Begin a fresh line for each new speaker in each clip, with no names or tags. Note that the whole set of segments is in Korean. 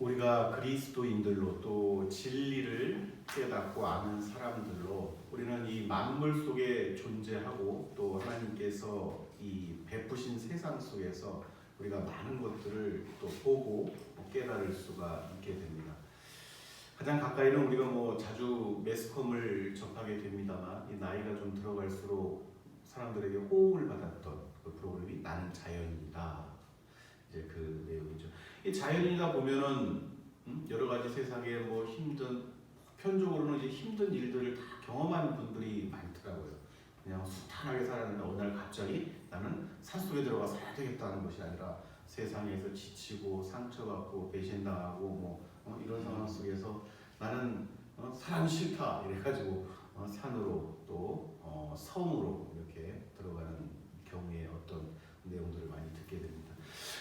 우리가 그리스도인들로 또 진리를 깨닫고 아는 사람들로 우리는 이 만물 속에 존재하고 또 하나님께서 이 베푸신 세상 속에서 우리가 많은 것들을 또 보고 깨달을 수가 있게 됩니다. 가장 가까이는 우리가 자주 매스컴을 접하게 됩니다만 이 나이가 좀 들어갈수록 사람들에게 호응을 받았던 그 프로그램이 나는 자연이다. 이제 그 내용이죠. 이 자연이다 보면은 여러 가지 세상에 힘든 편적으로는 이제 힘든 일들을 다 경험한 분들이 많더라고요. 그냥 순탄하게 살았는데 어느 날 갑자기 나는 산속에 들어가 살아야 되겠다는 것이 아니라 세상에서 지치고 상처받고 배신당하고 이런 상황 속에서 나는 사람이 싫다 이래가지고 산으로 또 섬으로 이렇게 들어가는 경우에 어떤 내용들을 많이 듣게 됩니다.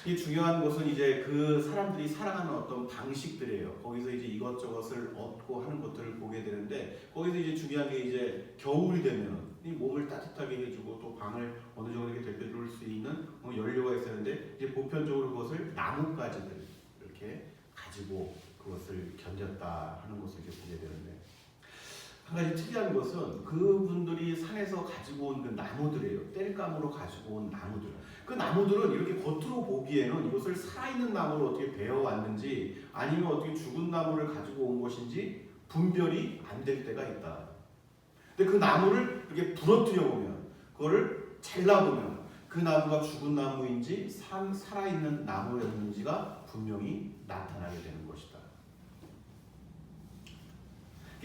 이 중요한 것은 이제 그 사람들이 살아가는 어떤 방식들이에요. 거기서 이제 이것저것을 얻고 하는 것들을 보게 되는데 거기서 이제 중요한 게 이제 겨울이 되면 이 몸을 따뜻하게 해주고 또 방을 어느 정도 이렇게 데펴줄 수 있는 연료가 있어야 하는데 이제 보편적으로 그것을 나뭇가지들 이렇게 가지고 그것을 견뎠다 하는 것을 이제 보게 되는데 한 가지 특이한 것은 그분들이 산에서 가지고 온 그 나무들이에요. 땔감으로 가지고 온 나무들. 그 나무들은 이렇게 겉으로 보기에는 이것을 살아있는 나무를 어떻게 베어왔는지 아니면 어떻게 죽은 나무를 가지고 온 것인지 분별이 안 될 때가 있다. 근데 그 나무를 이렇게 부러뜨려 보면 그거를 잘라보면 그 나무가 죽은 나무인지 살아있는 나무였는지가 분명히 나타나게 되는 것이다.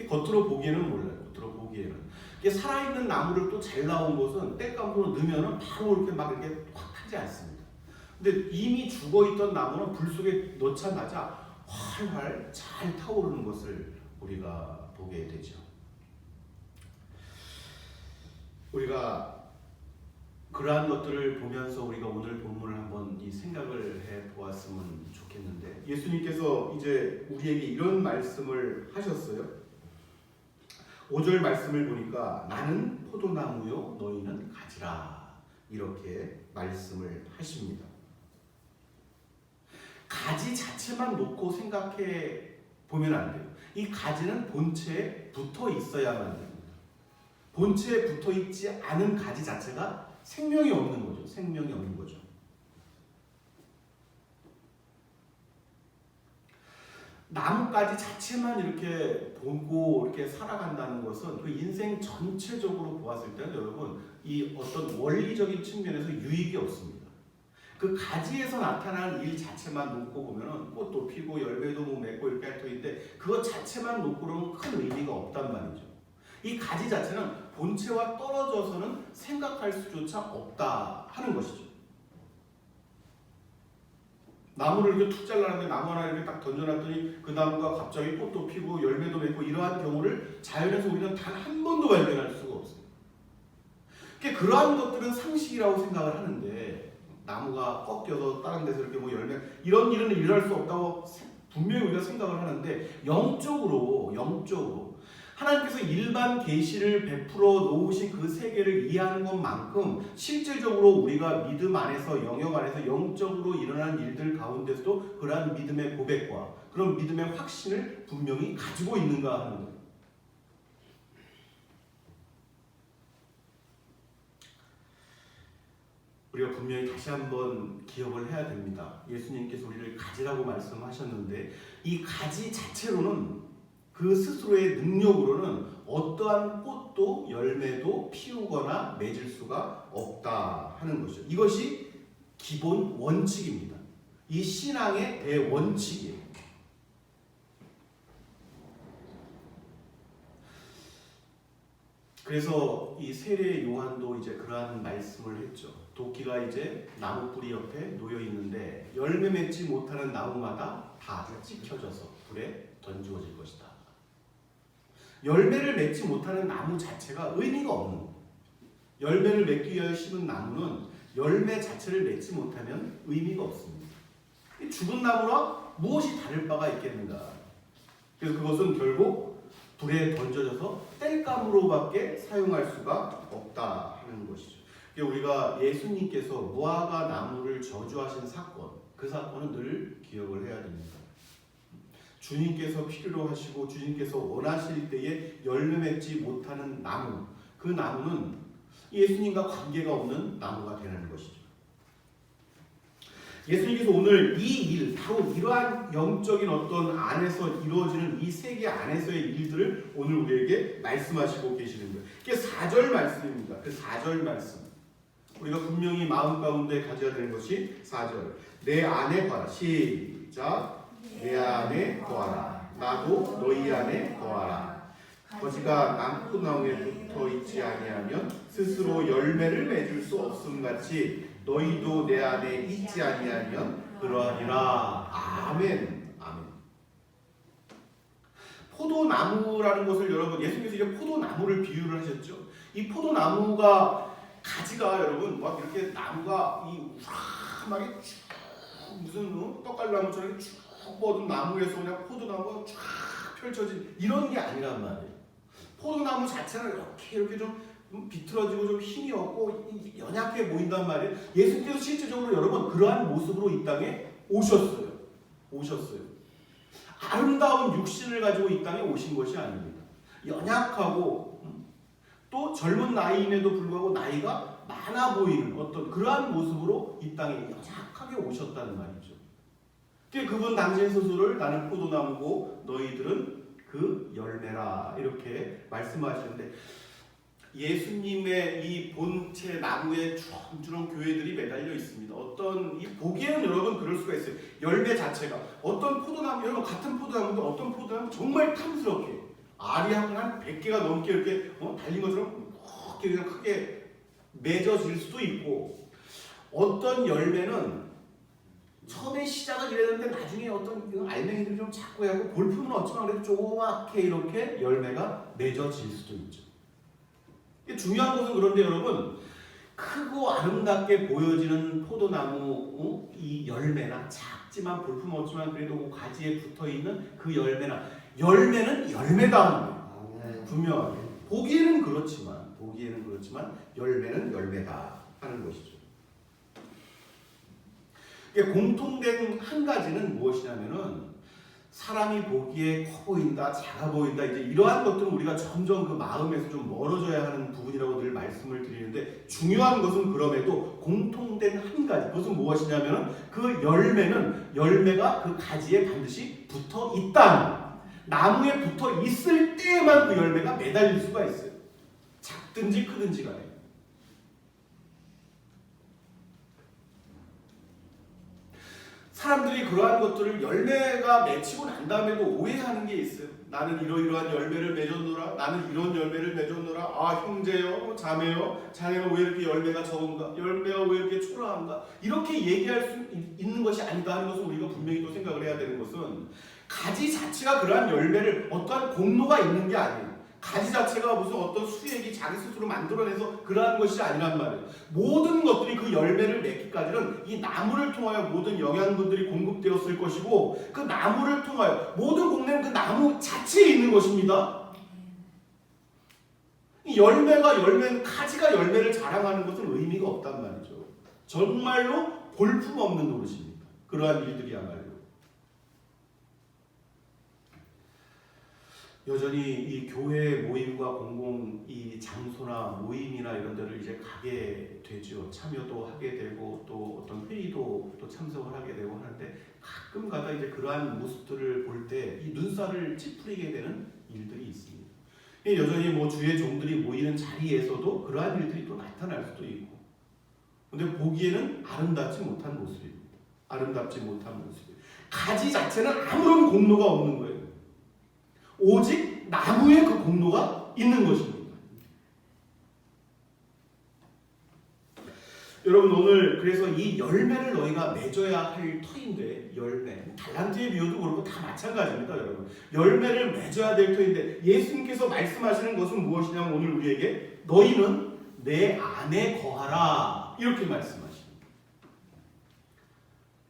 겉으로 보기에는 몰라요. 겉으로 보기에는. 살아있는 나무를 또 잘 나온 것은 땔감으로 넣으면 바로 이렇게 확 타지 않습니다. 근데 이미 죽어있던 나무는 불 속에 넣자마자 활활 잘 타오르는 것을 우리가 보게 되죠. 우리가 그러한 것들을 보면서 우리가 오늘 본문을 한번 이 생각을 해 보았으면 좋겠는데 예수님께서 이제 우리에게 이런 말씀을 하셨어요. 5절 말씀을 보니까 나는 포도나무요 너희는 가지라 이렇게 말씀을 하십니다. 가지 자체만 놓고 생각해 보면 안 돼요. 이 가지는 본체에 붙어 있어야만 됩니다. 본체에 붙어 있지 않은 가지 자체가 생명이 없는 거죠. 생명이 없는 거죠. 나뭇가지 자체만 이렇게 보고 이렇게 살아간다는 것은 그 인생 전체적으로 보았을 때는 여러분 이 어떤 원리적인 측면에서 유익이 없습니다. 그 가지에서 나타나는 일 자체만 놓고 보면은 꽃도 피고 열매도 맺고 이렇게 할 터인데 그것 자체만 놓고는 큰 의미가 없단 말이죠. 이 가지 자체는 본체와 떨어져서는 생각할 수조차 없다 하는 것이죠. 나무를 이렇게 툭 잘라놨는데 나무 하나 이렇게 딱 던져놨더니 그 나무가 갑자기 꽃도 피고 열매도 맺고 이러한 경우를 자연에서 우리는 단 한 번도 발견할 수가 없어요. 그러한 것들은 상식이라고 생각을 하는데 나무가 꺾여서 다른 데서 이렇게 열매 이런 일은 일어날 수 없다고 분명히 우리가 생각을 하는데 영적으로 하나님께서 일반 계시를 베풀어 놓으신 그 세계를 이해하는 것만큼 실질적으로 우리가 믿음 안에서 영역 안에서 영적으로 일어나는 일들 가운데서도 그러한 믿음의 고백과 그런 믿음의 확신을 분명히 가지고 있는가 하는 거예요. 우리가 분명히 다시 한번 기억을 해야 됩니다. 예수님께서 우리를 가지라고 말씀하셨는데 이 가지 자체로는 그 스스로의 능력으로는 어떠한 꽃도 열매도 피우거나 맺을 수가 없다 하는 것이죠. 이것이 기본 원칙입니다. 이 신앙의 대원칙이에요. 그래서 이 세례 요한도 이제 그러한 말씀을 했죠. 도끼가 이제 나무 뿌리 옆에 놓여 있는데 열매 맺지 못하는 나무마다 다 찍혀져서 불에 던지어질 것이다. 열매를 맺지 못하는 나무 자체가 의미가 없는 거예요. 열매를 맺기 위하여 심은 나무는 열매 자체를 맺지 못하면 의미가 없습니다. 죽은 나무와 무엇이 다를 바가 있겠는가? 그래서 그것은 결국 불에 던져져서 땔감으로밖에 사용할 수가 없다 하는 것이죠. 우리가 예수님께서 무화과 나무를 저주하신 사건, 그 사건은 늘 기억을 해야 됩니다. 주님께서 필요로 하시고 주님께서 원하실 때에 열매 맺지 못하는 나무, 그 나무는 예수님과 관계가 없는 나무가 되는 것이죠. 예수님께서 오늘 이 일, 바로 이러한 영적인 어떤 안에서 이루어지는 이 세계 안에서의 일들을 오늘 우리에게 말씀하시고 계시는 거예요. 그게 4절 말씀입니다. 그 4절 말씀. 우리가 분명히 마음 가운데 가져야 되는 것이 4절. 내 안에 거하라. 시작. 내 안에 거하라. 나도 너희 안에 거하라. 거지가 남포나무에 붙어 있지 아니하면 스스로 열매를 맺을 수 없음 같이 너희도 내 안에 있지 아니하면 그러하니라. 아멘. 아멘. 포도나무라는 것을 여러분, 예수님께서 이제 포도나무를 비유를 하셨죠. 이 포도나무가 가지가 여러분 막 이렇게 나무가 이 우람하게 쭉 무슨 떡갈나무처럼 쭉 뻗은 나무에서 그냥 포도나무가 쫙 펼쳐진 이런 게 아니란 말이에요. 포도나무 자체는 이렇게 좀 비틀어지고 좀 힘이 없고 연약해 보인단 말이에요. 예수님께서 실제적으로 여러분 그러한 모습으로 이 땅에 오셨어요. 아름다운 육신을 가지고 이 땅에 오신 것이 아닙니다. 연약하고 또 젊은 나이임에도 불구하고 나이가 많아 보이는 어떤 그러한 모습으로 이 땅에 연약하게 오셨다는 말이죠. 그분 당신 스스로를 나는 포도나무고 너희들은 그 열매라 이렇게 말씀하시는데, 예수님의 이 본체 나무에 주렁주렁 교회들이 매달려 있습니다. 어떤 이 보기에는 여러분 그럴 수가 있어요. 열매 자체가 어떤 포도나무, 여러분 같은 포도나무도 어떤 포도나무 정말 탐스럽게 알이 한 100개가 넘게 이렇게 달린 것처럼 이렇게 그냥 크게 맺어질 수도 있고, 어떤 열매는 처음에 시작은 이랬는데 나중에 어떤 알맹이들이 좀 작고 하고 볼품은 없지만 그래도 조그맣게 이렇게 열매가 맺어질 수도 있죠. 중요한 것은 그런데 여러분, 크고 아름답게 보여지는 포도나무 이 열매나 작지만 볼품 없지만 그래도 그 가지에 붙어있는 그 열매는 열매다 하는 거예요. 분명하게 보기에는 그렇지만 열매는 열매다 하는 것이죠. 공통된 한 가지는 무엇이냐면은 사람이 보기에 커 보인다, 작아 보인다, 이제 이러한 것들은 우리가 점점 그 마음에서 좀 멀어져야 하는 부분이라고 늘 말씀을 드리는데, 중요한 것은 그럼에도 공통된 한 가지, 그것은 무엇이냐면은 그 열매가 그 가지에 반드시 붙어 있다. 나무에 붙어 있을 때에만 그 열매가 매달릴 수가 있어요. 작든지 크든지 간에. 사람들이 그러한 것들을 열매가 맺히고 난 다음에도 오해하는 게 있어요. 나는 이러이러한 열매를 맺었노라. 나는 이런 열매를 맺었노라. 아, 형제요, 자매요, 자네가 왜 이렇게 열매가 적은가? 열매가 왜 이렇게 초라한가? 이렇게 얘기할 수 있는 것이 아니다 하는 것을 우리가 분명히 또 생각을 해야 되는 것은, 가지 자체가 그러한 열매를 어떠한 공로가 있는 게 아니에요. 가지 자체가 무슨 어떤 수액이 자기 스스로 만들어내서 그러한 것이 아니란 말이에요. 모든 것들이 그 열매를 맺기까지는 이 나무를 통하여 모든 영양분들이 공급되었을 것이고, 그 나무를 통하여 모든 공내는 그 나무 자체에 있는 것입니다. 이 가지가 열매를 자랑하는 것은 의미가 없단 말이죠. 정말로 볼품 없는 노릇입니다. 그러한 일들이야말로. 여전히 이 교회 모임과 공공 이 장소나 모임이나 이런 데를 이제 가게 되죠. 참여도 하게 되고 또 어떤 회의도 또 참석을 하게 되고 하는데, 가끔가다 이제 그러한 모습들을 볼 때 이 눈살을 찌푸리게 되는 일들이 있습니다. 여전히 뭐 주의 종들이 모이는 자리에서도 그러한 일들이 또 나타날 수도 있고, 근데 보기에는 아름답지 못한 모습입니다. 가지 자체는 아무런 공로가 없는 거예요. 오직 나무에 그 공로가 있는 것입니다. 여러분, 오늘 그래서 이 열매를 너희가 맺어야 할 터인데, 열매, 달란트의 비유도 그렇고 다 마찬가지입니다. 여러분, 열매를 맺어야 될 터인데, 예수님께서 말씀하시는 것은 무엇이냐면 오늘 우리에게 너희는 내 안에 거하라 이렇게 말씀하십니다.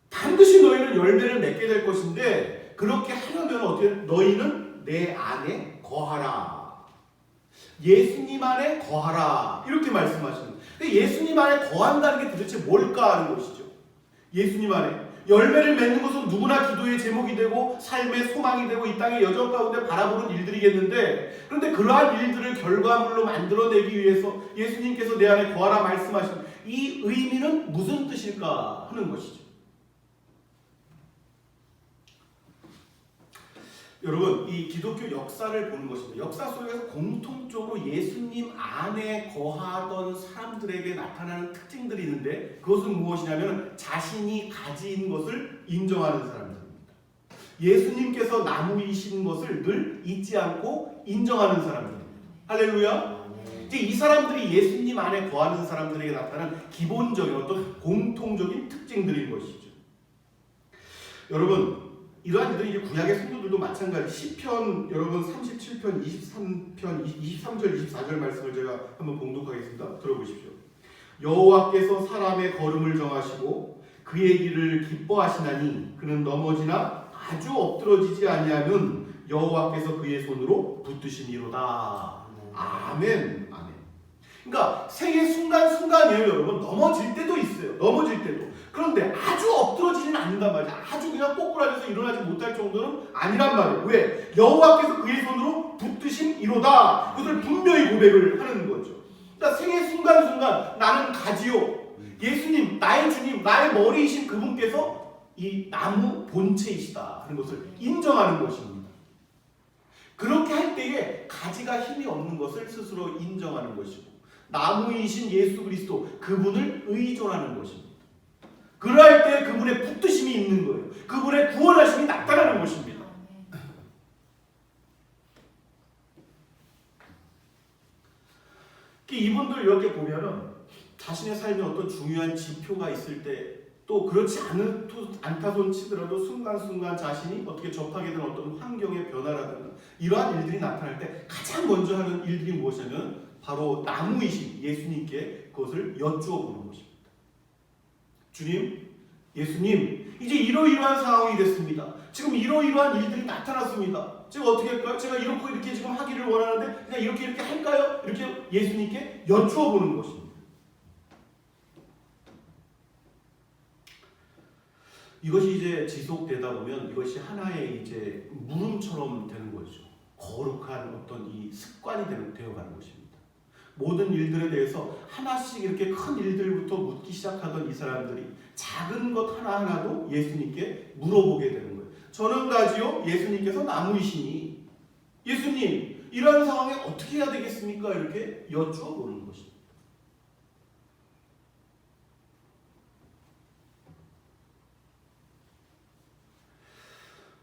반드시 너희는 열매를 맺게 될 것인데, 그렇게 하려면 어떻게, 너희는 내 안에 거하라. 예수님 안에 거하라. 이렇게 말씀하시는 거예요. 예수님 안에 거한다는 게 도대체 뭘까 하는 것이죠. 예수님 안에. 열매를 맺는 것은 누구나 기도의 제목이 되고 삶의 소망이 되고 이 땅의 여정 가운데 바라보는 일들이겠는데, 그런데 그러한 일들을 결과물로 만들어내기 위해서 예수님께서 내 안에 거하라 말씀하신 이 의미는 무슨 뜻일까 하는 것이죠. 여러분, 이 기독교 역사를 보는 것입니다. 역사 속에서 공통적으로 예수님 안에 거하던 사람들에게 나타나는 특징들이 있는데, 그것은 무엇이냐면 자신이 가진 것을 인정하는 사람들입니다. 예수님께서 나무이신 것을 늘 잊지 않고 인정하는 사람들입니다. 할렐루야. 이제 이 사람들이 예수님 안에 거하는 사람들에게 나타나는 기본적인 어떤 공통적인 특징들인 것이죠. 여러분, 이러한 일들이 이제 구약의 성도들도 마찬가지. 시편 여러분 37편 23편 23절 24절 말씀을 제가 한번 봉독하겠습니다. 들어보십시오. 여호와께서 사람의 걸음을 정하시고 그의 길을 기뻐하시나니 그는 넘어지나 아주 엎드러지지 아니하면 여호와께서 그의 손으로 붙드시니로다. 아멘. 아멘. 그러니까 생의 순간순간이에요, 여러분. 넘어질 때도 있어요. 넘어질 때도. 그런데 아주 엎드러지지는 않는단 말이죠. 아주 그냥 꼬꾸라져서 일어나지 못할 정도는 아니란 말이에요. 왜? 여호와께서 그의 손으로 붙드신 이로다. 그것을 분명히 고백을 하는 거죠. 그러니까 생의 순간순간 나는 가지요. 예수님, 나의 주님, 나의 머리이신 그분께서 이 나무 본체이시다 하는 것을 인정하는 것입니다. 그렇게 할 때에 가지가 힘이 없는 것을 스스로 인정하는 것이고, 나무이신 예수 그리스도 그분을 의존하는 것입니다. 그럴 때 그분의 붙드심이 있는 거예요. 그분의 구원하심이 나타나는 것입니다. 이분들 이렇게 보면은 자신의 삶에 어떤 중요한 지표가 있을 때, 또 그렇지 않다손 치더라도 순간순간 자신이 어떻게 접하게 되는 어떤 환경의 변화라든가 이러한 일들이 나타날 때 가장 먼저 하는 일들이 무엇이냐면 바로 나무이신 예수님께 그것을 여쭈어보는 것입니다. 주님, 예수님, 이제 이러이러한 상황이 됐습니다. 지금 이러이러한 일들이 나타났습니다. 제가 어떻게 할까요? 제가 이렇게 지금 하기를 원하는데 그냥 이렇게 할까요? 이렇게 예수님께 여쭈어보는 것입니다. 이것이 이제 지속되다 보면 이것이 하나의 이제 물음처럼 되는 거죠. 거룩한 어떤 이 습관이 되어가는 것입니다. 모든 일들에 대해서 하나씩 이렇게 큰 일들부터 묻기 시작하던 이 사람들이 작은 것 하나하나도 예수님께 물어보게 되는 거예요. 저는 가지요, 예수님께서 나무이시니 예수님, 이러한 상황에 어떻게 해야 되겠습니까? 이렇게 여쭈어보는 것입니다.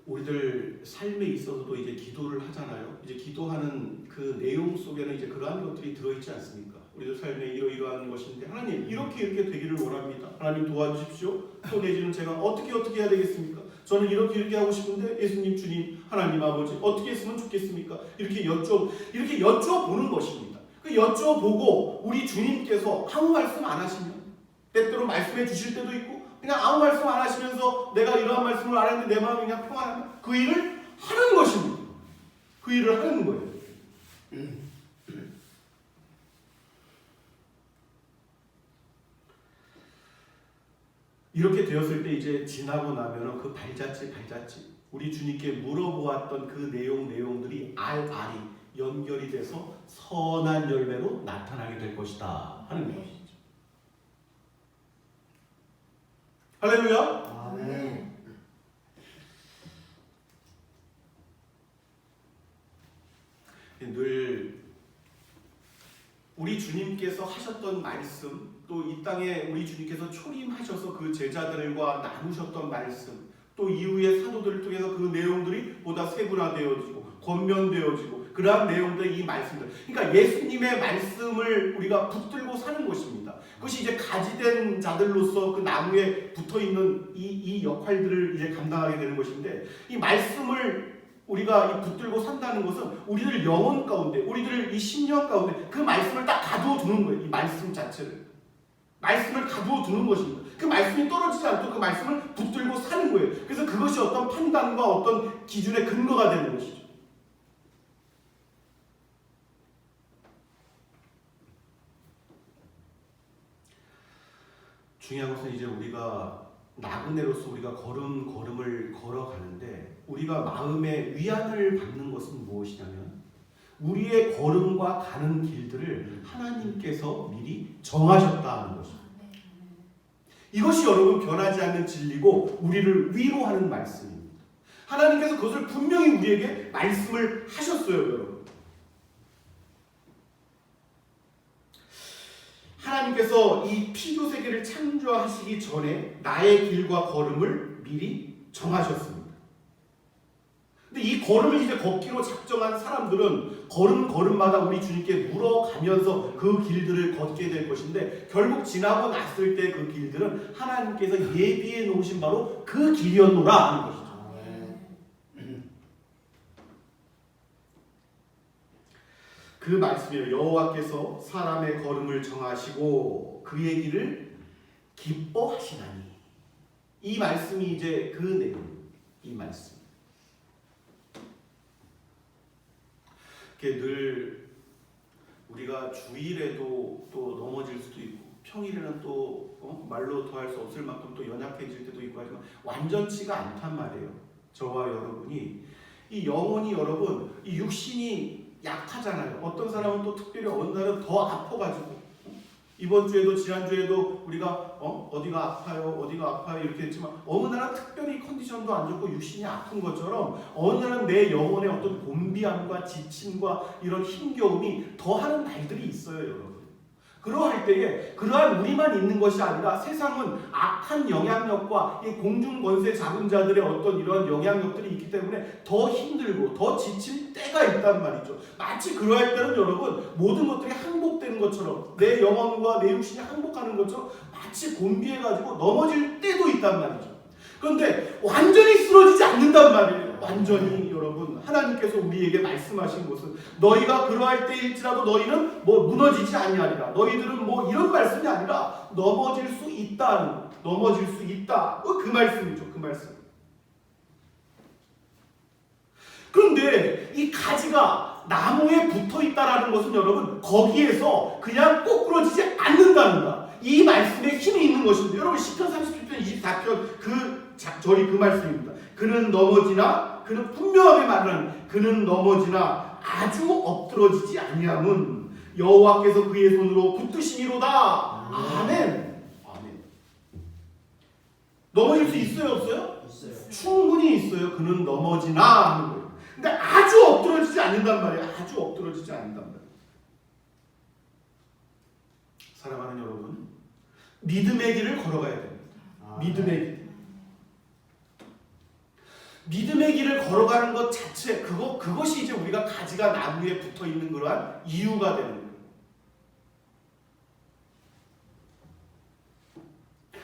우리들 삶에 있어서도 이제 기도를 하잖아요. 이제 기도하는 그 내용 속에는 이제 그러한 것들이 들어있지 않습니까? 우리들 삶에 이러이러한 것인데 하나님 이렇게 되기를 원합니다. 하나님 도와주십시오. 또 내지는 제가 어떻게 해야 되겠습니까? 저는 이렇게 하고 싶은데 예수님, 주님, 하나님 아버지 어떻게 했으면 좋겠습니까? 이렇게 여쭤보는 것입니다. 그 여쭤보고 우리 주님께서 아무 말씀 안 하시면 때때로 말씀해 주실 때도 있고 그냥 아무 말씀 안 하시면서 내가 이러한 말씀을 안 했는데 내 마음이 그냥 평안하면 그 일을 하는 것입니다. 그 일을 하는 거예요. 이렇게 되었을 때 이제 지나고 나면 그 발자취 우리 주님께 물어보았던 그 내용들이 알알이 연결이 돼서 선한 열매로 나타나게 될 것이다 하는 것이죠. 할렐루야. 아멘. 늘 우리 주님께서 하셨던 말씀, 또 이 땅에 우리 주님께서 초림하셔서 그 제자들과 나누셨던 말씀, 또 이후의 사도들을 통해서 그 내용들이 보다 세분화되어지고 권면되어지고 그러한 내용들, 이 말씀들, 그러니까 예수님의 말씀을 우리가 붙들고 사는 것입니다. 그것이 이제 가지된 자들로서 그 나무에 붙어있는 이 역할들을 이제 감당하게 되는 것인데, 이 말씀을 우리가 붙들고 산다는 것은 우리들 영혼 가운데, 우리들 이 심령 가운데 그 말씀을 딱 가두어 두는 거예요. 이 말씀 자체를, 말씀을 가두어 두는 것입니다. 그 말씀이 떨어지지 않도록 그 말씀을 붙들고 사는 거예요. 그래서 그것이 어떤 판단과 어떤 기준의 근거가 되는 것이죠. 중요한 것은 이제 우리가 나그네로서 우리가 걸음을 걸어가는데 우리가 마음의 위안을 받는 것은 무엇이냐면 우리의 걸음과 가는 길들을 하나님께서 미리 정하셨다는 것입니다. 이것이 여러분 변하지 않는 진리고 우리를 위로하는 말씀입니다. 하나님께서 그것을 분명히 우리에게 말씀을 하셨어요, 여러분. 하나님께서 이 피조 세계를 창조하시기 전에 나의 길과 걸음을 미리 정하셨습니다. 근데 이 걸음을 이제 걷기로 작정한 사람들은 걸음마다 우리 주님께 물어가면서 그 길들을 걷게 될 것인데 결국 지나고 났을 때 그 길들은 하나님께서 예비해 놓으신 바로 그 길이었노라 하는 것이죠. 그 말씀이에요. 여호와께서 사람의 걸음을 정하시고 그의 길을 기뻐하시나니. 이 말씀이 이제 그 내용, 이 말씀. 늘 우리가 주일에도 또 넘어질 수도 있고 평일에는 또 말로 더할 수 없을 만큼 또 연약해질 때도 있고 하지만 완전치가 않단 말이에요. 저와 여러분이 이 영혼이 여러분 이 육신이 약하잖아요. 어떤 사람은 또 특별히 어느 날은 더 아파가지고 이번 주에도 지난주에도 우리가 어디가 아파요 이렇게 했지만 어느 날은 특별히 컨디션도 안 좋고 육신이 아픈 것처럼 어느 날은 내 영혼의 어떤 곤비함과 지침과 이런 힘겨움이 더하는 날들이 있어요, 여러분. 그러할 때에 그러한 우리만 있는 것이 아니라 세상은 악한 영향력과 이 공중권세 잡은 자들의 어떤 이런 영향력들이 있기 때문에 더 힘들고 더 지칠 때가 있단 말이죠. 마치 그러할 때는 여러분 모든 것들이 항복되는 것처럼 내 영혼과 내 육신이 항복하는 것처럼 마치 곤비해가지고 넘어질 때도 있단 말이죠. 그런데 완전히 쓰러지지 않는단 말이에요. 완전히 여러분 하나님께서 우리에게 말씀하신 것은 너희가 그러할 때일지라도 너희는 무너지지 아니하리라. 너희들은 이런 말씀이 아니라 넘어질 수 있다. 그 말씀이죠. 그 말씀. 그런데 이 가지가 나무에 붙어 있다라는 것은 여러분 거기에서 그냥 꼬꾸러지지 않는다는 이 말씀에 힘이 있는 것인데 여러분 시편 37편 24편 그 절이 그 말씀입니다. 그는 분명하게 말하는 그는 넘어지나 아주 엎드러지지 아니함은 여호와께서 그의 손으로 붙드시미로다. 아멘. 넘어질 수 있어요, 없어요?
있어요.
충분히 있어요. 그는 넘어지나 하는 거예요. 근데 아주 엎드러지지 않는단 말이에요. 아주 엎드러지지 않는단 말이에요. 사랑하는 여러분, 믿음의 길을 걸어가야 됩니다. 믿음의 길. 믿음의 길을 걸어가는 것 자체 그것이 이제 우리가 가지가 나무에 붙어 있는 그러한 이유가 되는 거예요.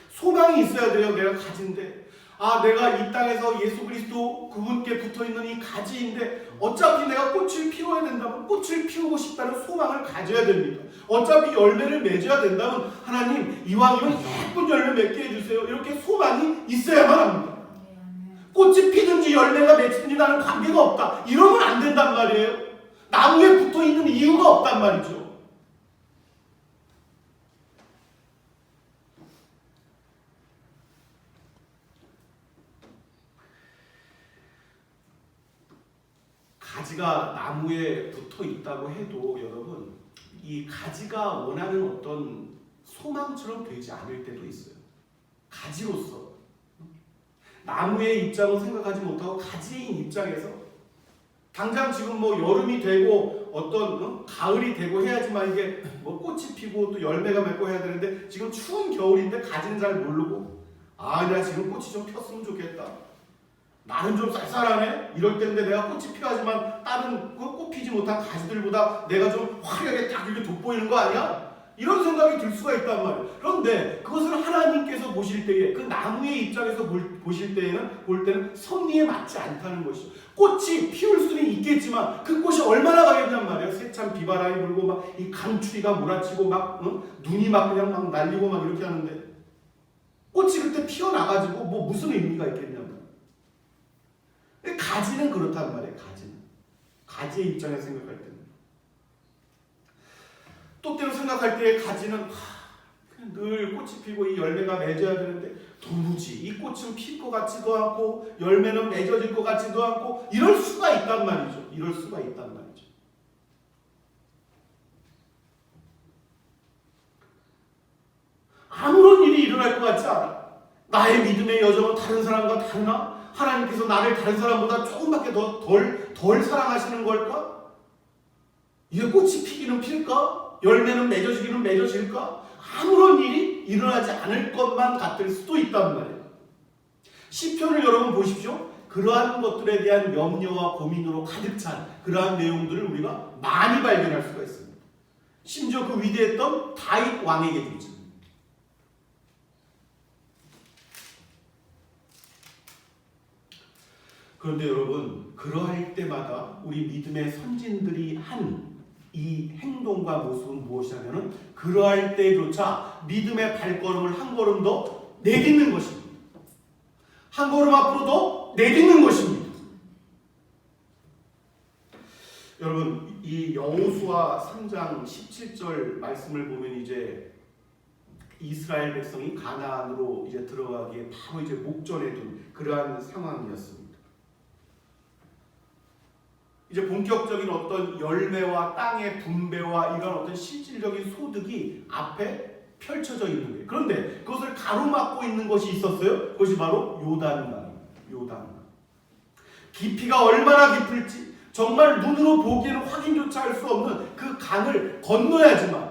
소망이 있어야 돼요. 내가 가지인데 내가 이 땅에서 예수 그리스도 그분께 붙어 있는 이 가지인데 어차피 내가 꽃을 피워야 된다면 꽃을 피우고 싶다는 소망을 가져야 됩니다. 어차피 열매를 맺어야 된다면 하나님 이왕이면 예쁜 열매 맺게 해주세요. 이렇게 소망이 있어야만 합니다. 꽃이 피든지 열매가 맺히든지 나는 관계가 없다. 이러면 안 된단 말이에요. 나무에 붙어 있는 이유가 없단 말이죠. 가지가 나무에 붙어 있다고 해도 여러분 이 가지가 원하는 어떤 소망처럼 되지 않을 때도 있어요. 가지로서 나무의 입장은 생각하지 못하고 가지인 입장에서 당장 지금 여름이 되고 어떤 가을이 되고 해야지만 이게 꽃이 피고 또 열매가 맺고 해야 되는데 지금 추운 겨울인데 가지는 잘 모르고 내가 지금 꽃이 좀 폈으면 좋겠다. 나는 좀 쌀쌀하네. 이럴 때인데 내가 꽃이 피하지만 다른 꽃 피지 못한 가지들보다 내가 좀 화려하게 딱 이렇게 돋보이는 거 아니야? 이런 생각이 들 수가 있단 말이에요. 그런데 그것을 하나님께서 보실 때에 그 나무의 입장에서 볼 때는 섭리에 맞지 않다는 것이죠. 꽃이 피울 수는 있겠지만 그 꽃이 얼마나 가겠냔 말이에요. 세찬 비바람이 불고 막 이 강추위가 몰아치고 막 눈이 막 그냥 막 날리고 막 이렇게 하는데 꽃이 그때 피어나가지고 무슨 의미가 있겠냐면 가지는 그렇단 말이에요. 가지의 입장에서 생각할 때는 또 때로 생각할 때 가지는 늘 꽃이 피고 이 열매가 맺어야 되는데 도무지 이 꽃은 필 것 같지도 않고 열매는 맺어질 것 같지도 않고 이럴 수가 있단 말이죠. 이럴 수가 있단 말이죠. 아무런 일이 일어날 것 같지 않아. 나의 믿음의 여정은 다른 사람과 다르나? 하나님께서 나를 다른 사람보다 조금밖에 덜 사랑하시는 걸까? 이게 꽃이 피기는 필까? 열매는 맺어지기는 맺어질까? 아무런 일이 일어나지 않을 것만 같을 수도 있단 말이에요. 시편을 여러분 보십시오. 그러한 것들에 대한 염려와 고민으로 가득 찬 그러한 내용들을 우리가 많이 발견할 수가 있습니다. 심지어 그 위대했던 다윗 왕에게도 있죠. 그런데 여러분, 그러할 때마다 우리 믿음의 선진들이 한 이 행동과 모습은 무엇이냐면 그러할 때조차 믿음의 발걸음을 한 걸음 더 내딛는 것입니다. 한 걸음 앞으로 더 내딛는 것입니다. 여러분, 이 여호수아 3장 17절 말씀을 보면 이제 이스라엘 백성이 가나안으로 이제 들어가기에 바로 이제 목전에 둔 그러한 상황이었습니다. 이제 본격적인 어떤 열매와 땅의 분배와 이런 어떤 실질적인 소득이 앞에 펼쳐져 있는 거예요. 그런데 그것을 가로막고 있는 것이 있었어요. 그것이 바로 요단강입니다. 요단강. 깊이가 얼마나 깊을지 정말 눈으로 보기에는 확인조차 할 수 없는 그 강을 건너야지만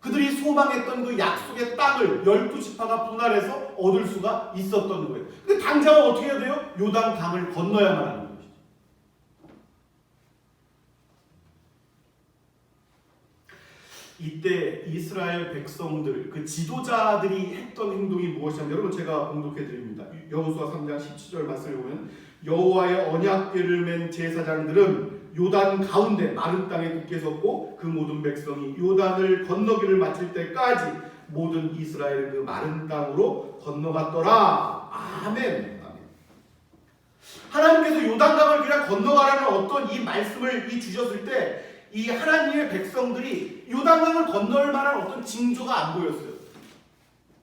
그들이 소망했던 그 약속의 땅을 12지파가 분할해서 얻을 수가 있었던 거예요. 근데 당장은 어떻게 해야 돼요? 요단강을 건너야만 하는 거예요. 이때 이스라엘 백성들, 그 지도자들이 했던 행동이 무엇이냐면 여러분 제가 봉독해 드립니다. 여호수아 3장 17절 말씀을 보면 여호와의 언약궤를 맨 제사장들은 요단 가운데 마른 땅에 굳게 섰고 그 모든 백성이 요단을 건너기를 마칠 때까지 모든 이스라엘 그 마른 땅으로 건너갔더라. 아멘. 하나님께서 요단강을 그냥 건너가라는 어떤 이 말씀을 주셨을 때 이 하나님의 백성들이 요단강을 건널 만한 어떤 징조가 안 보였어요.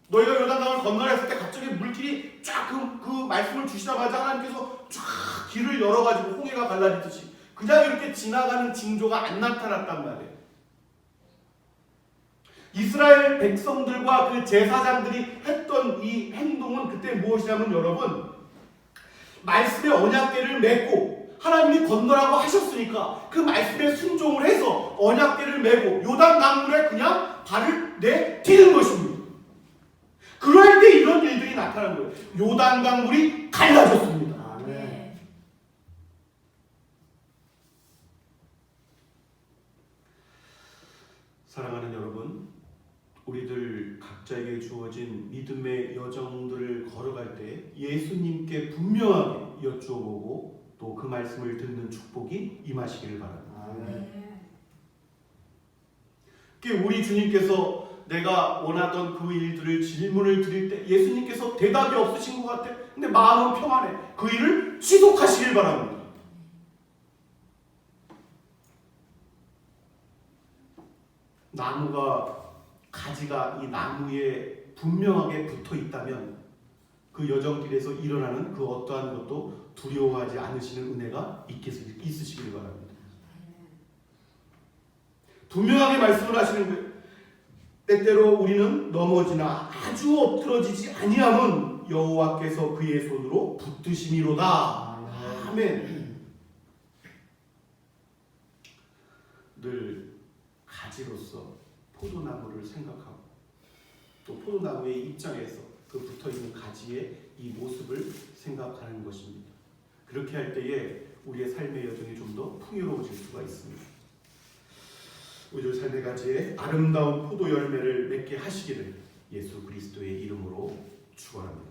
너희가 요단강을 건너라 했을 때 갑자기 물길이 쫙 그 말씀을 주시자마자 하나님께서 쫙 길을 열어가지고 홍해가 갈라지듯이 그냥 이렇게 지나가는 징조가 안 나타났단 말이에요. 이스라엘 백성들과 그 제사장들이 했던 이 행동은 그때 무엇이냐면 여러분 말씀의 언약궤를 맺고 하나님이 건너라고 하셨으니까 그 말씀에 순종을 해서 언약궤를 메고 요단 강물에 그냥 발을 내디는 것입니다. 그럴 때 이런 일들이 나타난 거예요. 요단 강물이 갈라졌습니다.
아멘.
사랑하는 여러분, 우리들 각자에게 주어진 믿음의 여정들을 걸어갈 때 예수님께 분명하게 여쭈어보고 또 그 말씀을 듣는 축복이 임하시기를 바랍니다. 우리 주님께서 내가 원하던 그 일들을 질문을 드릴 때 예수님께서 대답이 없으신 것 같아. 근데 마음은 평안해. 그 일을 지속하시길 바랍니다. 나무가 가지가 이 나무에 분명하게 붙어 있다면 그 여정길에서 일어나는 그 어떠한 것도 두려워하지 않으시는 은혜가 있으시길 바랍니다. 분명하게 말씀을 하시는 거예요. 때때로 우리는 넘어지나 아주 엎드러지지 아니함은 여호와께서 그의 손으로 붙드심이로다. 아멘. 늘 가지로서 포도나무를 생각하고 또 포도나무의 입장에서 그 붙어있는 가지의 이 모습을 생각하는 것입니다. 그렇게 할 때에 우리의 삶의 여정이 좀 더 풍요로워질 수가 있습니다. 우리의 삶의 가지에 아름다운 포도 열매를 맺게 하시기를 예수 그리스도의 이름으로 축원합니다.